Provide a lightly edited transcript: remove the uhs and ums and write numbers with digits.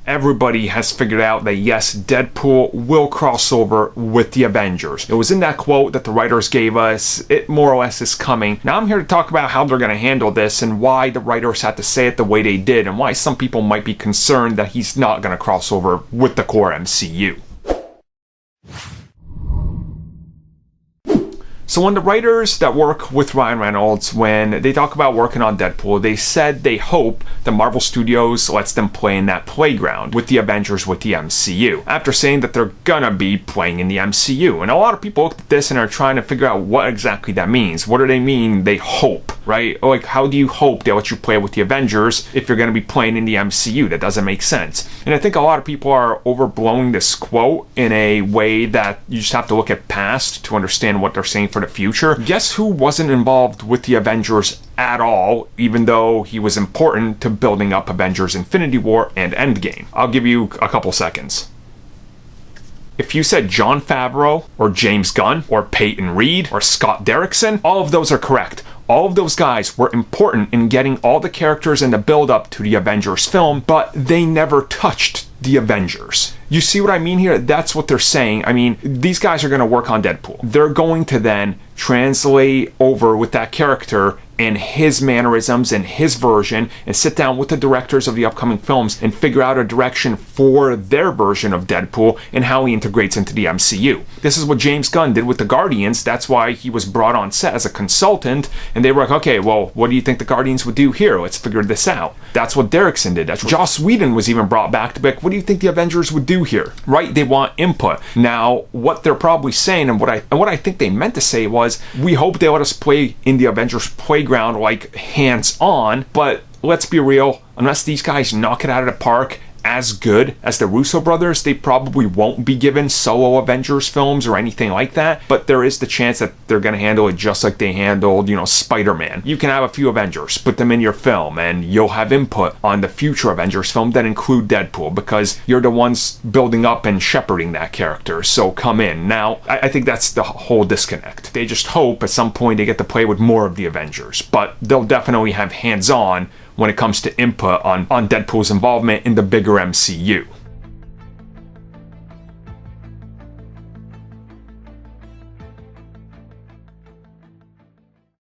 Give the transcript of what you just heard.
Everybody has figured out that yes, Deadpool will cross over with the Avengers. It was in that quote that the writers gave us. It more or less is coming. Now I'm here to talk about how they're going to handle this and why the writers had to say it the way they did and why some people might be concerned that he's not going to cross over with the core MCU. So when the writers that work with Ryan Reynolds, when they talk about working on Deadpool, they said they hope the Marvel Studios lets them play in that playground with the Avengers with the MCU, after saying that they're gonna be playing in the MCU. And a lot of people look at this and are trying to figure out what exactly that means. What do they mean they hope, right? Like, how do you hope they let you play with the Avengers if you're gonna be playing in the MCU? That doesn't make sense. And I think a lot of people are overblowing this quote in a way that you just have to look at past to understand what they're saying for the future. Guess who wasn't involved with the Avengers at all, even though he was important to building up Avengers Infinity War and Endgame? I'll give you a couple seconds. If you said Jon Favreau, or James Gunn, or Peyton Reed, or Scott Derrickson, all of those are correct. All of those guys were important in getting all the characters in the build-up to the Avengers film, but they never touched the Avengers. You see what I mean here? That's what they're saying. I mean, these guys are going to work on Deadpool. They're going to then translate over with that character and his mannerisms and his version and sit down with the directors of the upcoming films and figure out a direction for their version of Deadpool and how he integrates into the MCU. This is what James Gunn did with the Guardians. That's why he was brought on set as a consultant, and they were like, okay, well, what do you think the Guardians would do here? Let's figure this out. That's what Derrickson did. That's what Joss Whedon was even brought back to be like, what do you think the Avengers would do here? Right? They want input. Now, what they're probably saying and what I think they meant to say was, we hope they let us play in the Avengers playground, like hands-on, but let's be real, unless these guys knock it out of the park as good as the Russo brothers, they probably won't be given solo Avengers films or anything like that, but there is the chance that they're going to handle it just like they handled, Spider-Man. You can have a few Avengers, put them in your film, and you'll have input on the future Avengers film that include Deadpool, because you're the ones building up and shepherding that character, so come in. Now, I think that's the whole disconnect. They just hope at some point they get to play with more of the Avengers, but they'll definitely have hands-on when it comes to input on Deadpool's involvement in the bigger MCU.